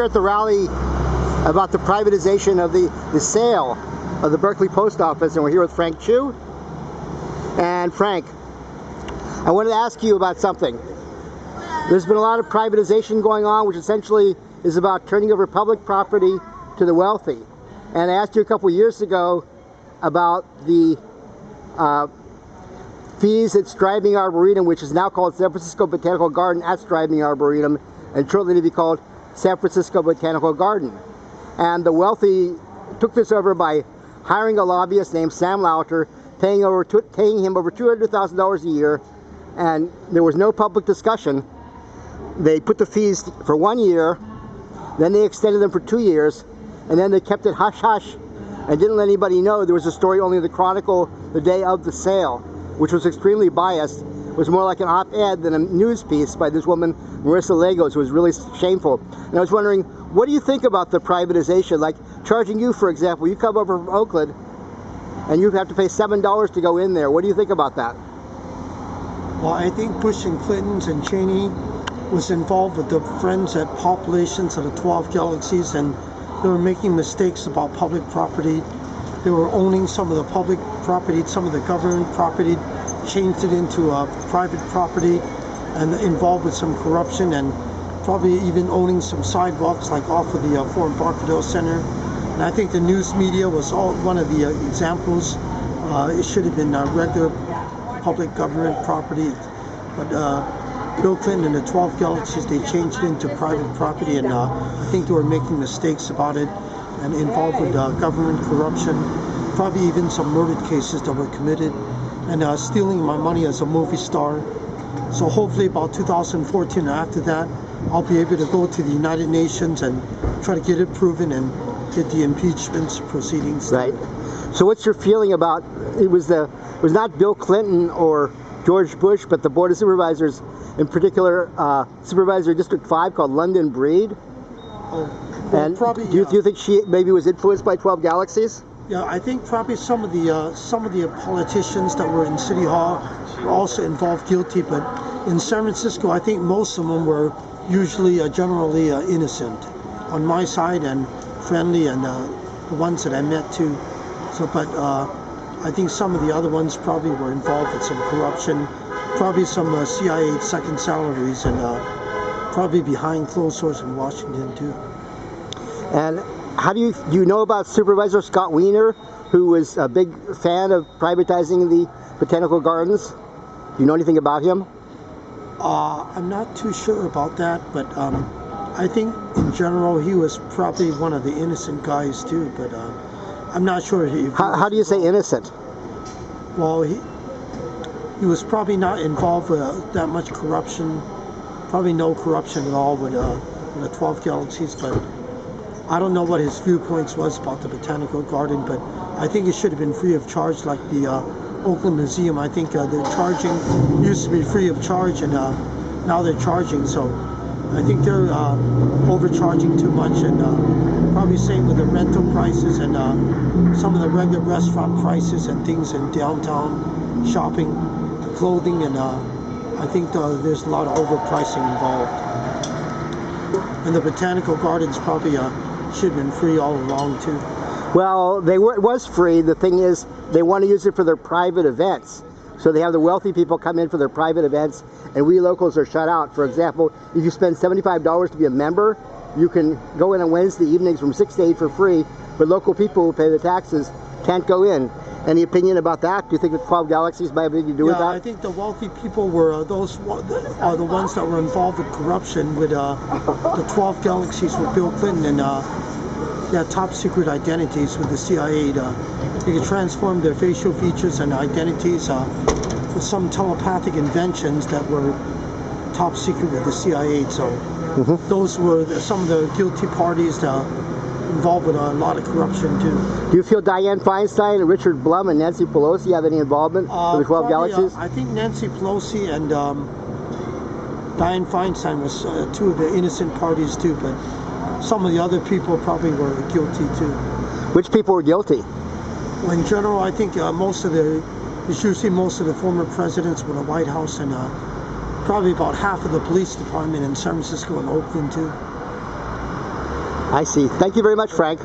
here at the rally about the privatization of the sale of the Berkeley Post Office, and we're here with Frank Chu. And Frank, I wanted to ask you about something. There's been a lot of privatization going on, which essentially is about turning over public property to the wealthy. And I asked you a couple years ago about the fees at Striving Arboretum, which is now called San Francisco Botanical Garden at Striving Arboretum, and shortly to be called San Francisco Botanical Garden. And the wealthy took this over by hiring a lobbyist named Sam Lauter, paying him over $200,000 a year, and there was no public discussion. They put the fees for 1 year, then they extended them for 2 years, and then they kept it hush-hush and didn't let anybody know. There was a story only in the Chronicle the day of the sale, which was extremely biased. It was more like an op-ed than a news piece by this woman, Marissa Lagos, who was really shameful. And I was wondering, what do you think about the privatization? Like charging you, for example, you come over from Oakland and you have to pay $7 to go in there. What do you think about that? Well, I think Bush and Clinton's and Cheney was involved with the Friends at Populations of the 12 Galaxies, and they were making mistakes about public property. They were owning some of the public property, some of the government property, changed it into private property, and involved with some corruption, and probably even owning some sidewalks like off of the Fort Embarcadero Center. And I think the news media was all one of the examples. It should have been regular public government property, but Bill Clinton and the 12 Galaxies, they changed it into private property, and I think they were making mistakes about it and involved with government corruption, probably even some murder cases that were committed, and stealing my money as a movie star. So hopefully about 2014 and after that, I'll be able to go to the United Nations and try to get it proven and get the impeachment proceedings. Right. So what's your feeling about, it was not Bill Clinton or George Bush, but the Board of Supervisors, in particular Supervisor District 5 called London Breed? Well, and probably, do you think she maybe was influenced by 12 Galaxies? Yeah, I think probably some of the politicians that were in City Hall were also involved guilty, but in San Francisco, I think most of them were usually generally innocent on my side and friendly, and the ones that I met too. So, but I think some of the other ones probably were involved with some corruption, probably some CIA second salaries, and probably behind closed doors in Washington too. And how do you know about Supervisor Scott Wiener, who was a big fan of privatizing the botanical gardens? Do you know anything about him? I'm not too sure about that, but I think in general he was probably one of the innocent guys too, but I'm not sure. How do you say innocent? Well, he was probably not involved with that much corruption, probably no corruption at all with the 12 Galaxies, but I don't know what his viewpoints was about the Botanical Garden, but I think it should have been free of charge like the Oakland Museum. I think they're charging, used to be free of charge, and now they're charging, so I think they're overcharging too much, and probably same with the rental prices and some of the regular restaurant prices and things in downtown shopping, clothing, and I think there's a lot of overpricing involved. And the Botanical Gardens probably should have been free all along too. Well, it was free. The thing is, they want to use it for their private events. So they have the wealthy people come in for their private events, and we locals are shut out. For example, if you spend $75 to be a member, you can go in on Wednesday evenings from 6 to 8 for free, but local people who pay the taxes can't go in. Any opinion about that? Do you think the 12 Galaxies might have anything to do with that? Yeah, I think the wealthy people were the ones that were involved with corruption with the 12 Galaxies with Bill Clinton and top secret identities with the CIA. They could transform their facial features and identities with some telepathic inventions that were top secret with the CIA. So those were some of the guilty parties involved with a lot of corruption too. Do you feel Dianne Feinstein and Richard Blum and Nancy Pelosi have any involvement with the 12 Galaxies? I think Nancy Pelosi and Dianne Feinstein was two of the innocent parties too, but some of the other people probably were guilty too. Which people were guilty? Well, in general, I think it's usually most of the former presidents with the White House, and probably about half of the police department in San Francisco and Oakland too. I see. Thank you very much, Frank.